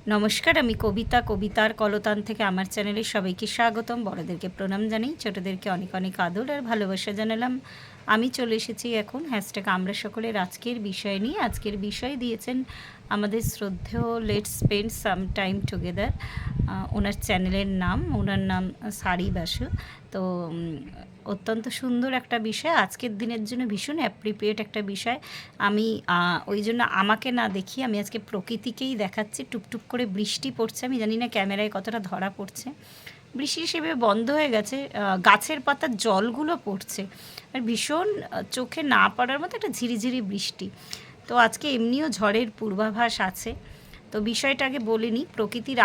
নমস্কার, আমি কবিতা, কবিতার কলতান থেকে আমার চ্যানেলে সবাইকে স্বাগতম। বড়দেরকে প্রণাম জানাই, ছোটদেরকে অনেক অনেক আদর আর ভালোবাসা জানালাম। আমি চলে এসেছি এখন হ্যাশট্যাগ আমরা সকলের আজকের বিষয় নিয়ে। আজকের বিষয় দিয়েছেন আমাদের শ্রদ্ধেয় let's spend some time together. ওনার চ্যানেলের নাম, ওনার নাম সারি বাসু। তো অত্যন্ত সুন্দর একটা বিষয়, আজকের দিনের জন্য ভীষণ অ্যাপ্রিপিয়েট একটা বিষয়। আমি ওই জন্য আমাকে না দেখিয়ে আমি আজকে প্রকৃতিকেই দেখাচ্ছি। টুপটুপ করে বৃষ্টি পড়ছে, আমি জানি না ক্যামেরায় কতটা ধরা পড়ছে। বৃষ্টি হিসেবে বন্ধ হয়ে গেছে, গাছের পাতার জলগুলো পড়ছে আর ভীষণ চোখে না পড়ার মতো একটা ঝিরিঝিরি বৃষ্টি। তো আজকে এমনিও ঝড়ের পূর্বাভাস আছে। তো বিষয়টা আগে বলে নিই, প্রকৃতির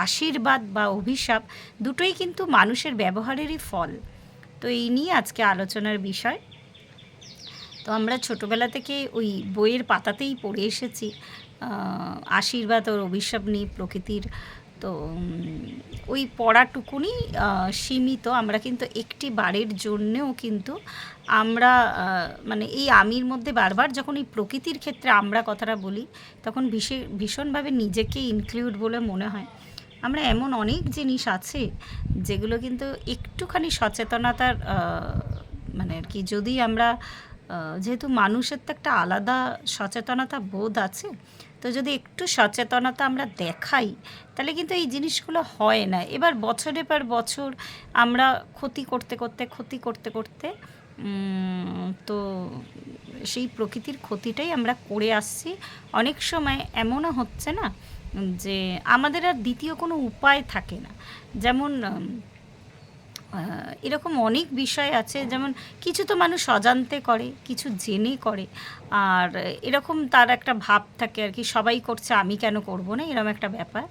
আশীর্বাদ বা অভিশাপ দুটোই কিন্তু মানুষের ব্যবহারেরই ফল। তো এই নিয়ে আজকে আলোচনার বিষয়। তো আমরা ছোটোবেলা থেকে ওই বইয়ের পাতাতেই পড়ে এসেছি আশীর্বাদ ওর অভিশাপ নিয়ে প্রকৃতির। তো ওই পড়াটুকুনি সীমিত। আমরা কিন্তু একটি বারের জন্যেও কিন্তু আমরা মানে এই আমির মধ্যে বারবার যখন এই প্রকৃতির ক্ষেত্রে আমরা কথাটা বলি, তখন ভীষণভাবে নিজেকে ইনক্লুড বলে মনে হয়। আমরা এমন অনেক জিনিস আছে যেগুলো কিন্তু একটুখানি সচেতনতার মানে আর কি, যদি আমরা যেহেতু মানুষের তো একটা আলাদা সচেতনতা বোধ আছে, তো যদি একটু সচেতনতা আমরা দেখাই তাহলে কিন্তু এই জিনিসগুলো হয় না। এবার বছরের পর বছর আমরা ক্ষতি করতে করতে তো সেই প্রকৃতির ক্ষতিটাই আমরা করে আসছি। অনেক সময় এমনও হচ্ছে না যে আমাদের আর দ্বিতীয় কোনো উপায় থাকে না। যেমন এরকম অনেক বিষয় আছে, যেমন কিছু তো মানুষ অজান্তে করে, কিছু জেনে করে। আর এরকম তার একটা ভাব থাকে আর কি, সবাই করছে আমি কেন করব না, এরকম একটা ব্যাপার।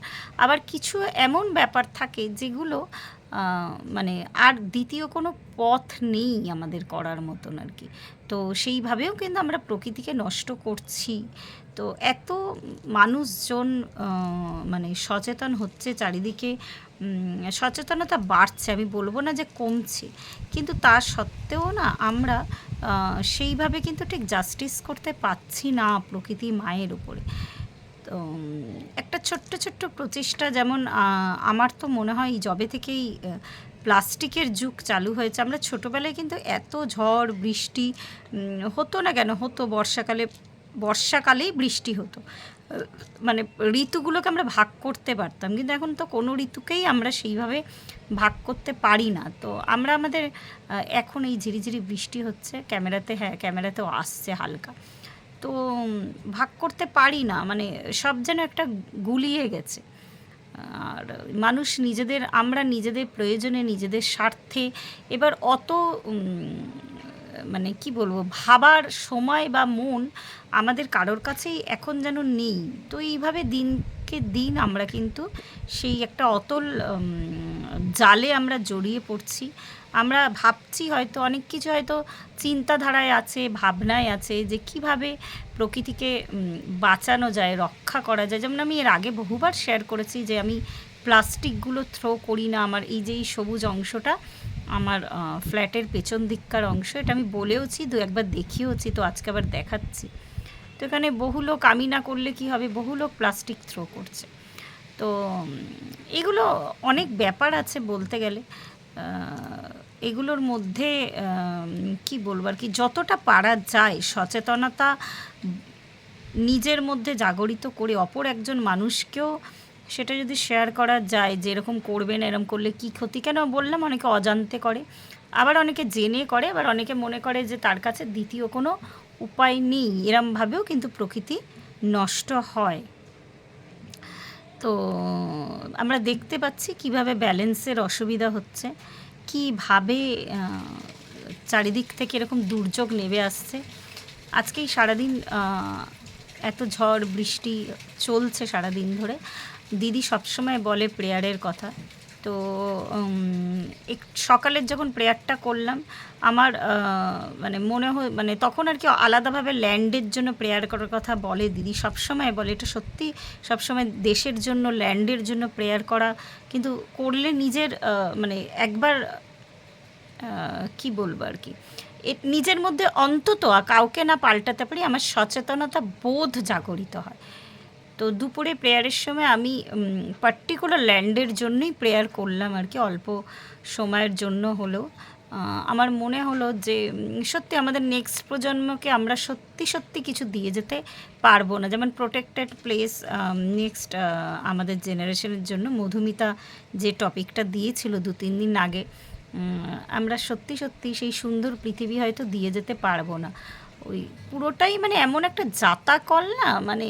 আবার কিছু এমন ব্যাপার থাকে যেগুলো মানে আর দ্বিতীয় কোনো পথ নেই আমাদের করার মতন আর কি। তো সেইভাবেও কিন্তু আমরা প্রকৃতিকে নষ্ট করছি। তো এত মানুষজন মানে সচেতন হচ্ছে চারিদিকে, সচেতনতা বাড়ছে, আমি বলবো না যে কমছে, কিন্তু তা সত্ত্বেও না আমরা সেইভাবে কিন্তু ঠিক জাস্টিস করতে পারছি না প্রকৃতি মায়ের উপরে। তো একটা ছোট্ট ছোট্ট প্রচেষ্টা, যেমন আমার তো মনে হয় যবে থেকেই প্লাস্টিকের যুগ চালু হয়েছে, আমরা ছোটোবেলায় কিন্তু এত ঝড় বৃষ্টি হতো না কেন, হতো বর্ষাকালেই বৃষ্টি হতো, মানে ঋতুগুলোকে আমরা ভাগ করতে পারতাম, কিন্তু এখন তো কোনো ঋতুকেই আমরা সেইভাবে ভাগ করতে পারি না। তো আমরা আমাদের এখন এই ঝিরিঝিরি বৃষ্টি হচ্ছে, ক্যামেরাতেও আসছে হালকা, তো ভাগ করতে পারি না, মানে সব যেন একটা গুলিয়ে গেছে। আর মানুষ আমরা নিজেদের প্রয়োজনে, নিজেদের স্বার্থে এবার অত মানে কি বলবো, ভাবার সময় বা মন আমাদের কারোর কাছেই এখন যেন নেই। তো এইভাবে দিনকে দিন আমরা কিন্তু সেই একটা অতল জালে আমরা জড়িয়ে পড়ছি। আমরা ভাবছি হয়তো অনেক কিছু, হয়তো চিন্তাধারায় আছে, ভাবনায় আছে যে কিভাবে প্রকৃতিকে বাঁচানো যায়, রক্ষা করা যায়। যেমন আমি এর আগে বহুবার শেয়ার করেছি যে আমি প্লাস্টিকগুলো থ্রো করি না। আমার এই যে এই সবুজ অংশটা আমার ফ্ল্যাটের পেছন দিককার অংশ, এটা আমি বলেওছি, দু একবার দেখিয়েওছি, তো আজকে আবার দেখাচ্ছি। তো এখানে বহু লোক, আমি না করলে কি হবে, বহু লোক প্লাস্টিক থ্রো করছে। তো এগুলো অনেক ব্যাপার আছে বলতে গেলে। এগুলোর মধ্যে কি বলবো আর কি, যতটা পারা যায় সচেতনতা নিজের মধ্যে জাগরিত করে অপর একজন মানুষকেও সেটা যদি শেয়ার করা যায় যে এরকম করবে না, এরকম করলে কী ক্ষতি। কেন বললাম, অনেকে অজান্তে করে, আবার অনেকে জেনে করে, আবার অনেকে মনে করে যে তার কাছে দ্বিতীয় কোনো উপায় নেই, এরমভাবেও কিন্তু প্রকৃতি নষ্ট হয়। তো আমরা দেখতে পাচ্ছি কিভাবে ব্যালেন্সের অসুবিধা হচ্ছে, কীভাবে চারিদিক থেকে এরকম দুর্যোগ নেমে আসছে। আজকেই সারাদিন এত ঝড় বৃষ্টি চলছে সারাদিন ধরে। দিদি সবসময় বলে প্রেয়ারের কথা। তো সকালের যখন প্রেয়ারটা করলাম, আমার মানে তখন আর কি আলাদাভাবে ল্যান্ডের জন্য প্রেয়ার করার কথা বলে দিদি, সবসময় বলে, এটা সত্যি, সবসময় দেশের জন্য, ল্যান্ডের জন্য প্রেয়ার করা কিন্তু করলে নিজের মানে একবার কি বলবো আর কি, নিজের মধ্যে অন্তত কাউকে না পাল্টাতে পারি, আমার সচেতনতা বোধ জাগরিত হয়। তো দুপুরে প্রেয়ারের সময় আমি পার্টিকুলার ল্যান্ডের জন্যই প্রেয়ার করলাম আর কি, অল্প সময়ের জন্য হলেও। আমার মনে হলো যে সত্যি আমাদের নেক্সট প্রজন্মকে আমরা সত্যি সত্যি কিছু দিয়ে যেতে পারবো না, যেমন প্রোটেক্টেড প্লেস নেক্সট আমাদের জেনারেশনের জন্য মধুমিতা যে টপিকটা দিয়েছিল 2-3 দিন আগে, আমরা সত্যি সত্যি সেই সুন্দর পৃথিবী হয়তো দিয়ে যেতে পারবো না। ওই পুরোটাই মানে এমন একটা জাতাকল না, মানে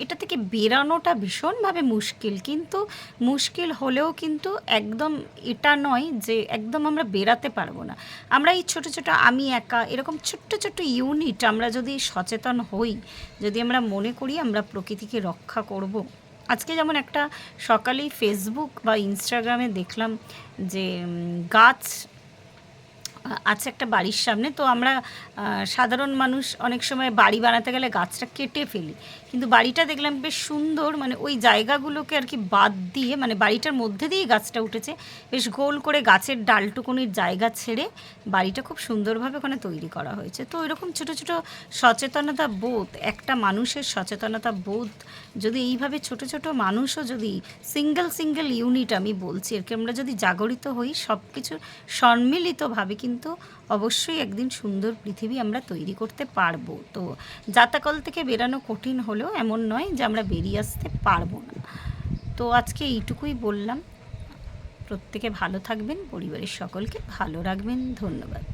এটা থেকে বেরানোটা ভীষণভাবে মুশকিল, কিন্তু মুশকিল হলেও কিন্তু একদম এটা নয় যে একদম আমরা বেরাতে পারবো না। আমরা এই ছোট ছোট আমি একা এরকম ছোট্ট ছোট্ট ইউনিট আমরা যদি সচেতন হই, যদি আমরা মনে করি আমরা প্রকৃতিকে রক্ষা করব। আজকে যেমন একটা সকালেই ফেসবুক বা ইনস্টাগ্রামে দেখলাম যে গাছ আছে একটা বাড়ির সামনে, তো আমরা সাধারণ মানুষ অনেক সময় বাড়ি বানাতে গেলে গাছটা কেটে ফেলি, কিন্তু বাড়িটা দেখলাম বেশ সুন্দর, মানে ওই জায়গাগুলোকে আর কি বাদ দিয়ে, মানে বাড়িটার মধ্যে দিয়েই গাছটা উঠেছে, বেশ গোল করে গাছের ডালটুকুনির জায়গা ছেড়ে বাড়িটা খুব সুন্দরভাবে ওখানে তৈরি করা হয়েছে। তো এরকম ছোটো ছোটো সচেতনতা বোধ, একটা মানুষের সচেতনতা বোধ যদি এইভাবে ছোট ছোট মানুষও যদি সিঙ্গেল ইউনিট আমি বলছি আর কি, আমরা যদি জাগরিত হই সব কিছু সম্মিলিতভাবে, কিন্তু অবশ্যই একদিন সুন্দর পৃথিবী আমরা তৈরি করতে পারবো। তো জাতাকল থেকে বেরানো কঠিন হলেও এমন নয় যে আমরা বেরিয়ে আসতে পারবো না। তো আজকে এইটুকুই বললাম। প্রত্যেকে ভালো থাকবেন, পরিবারের সকলকে ভালো রাখবেন। ধন্যবাদ।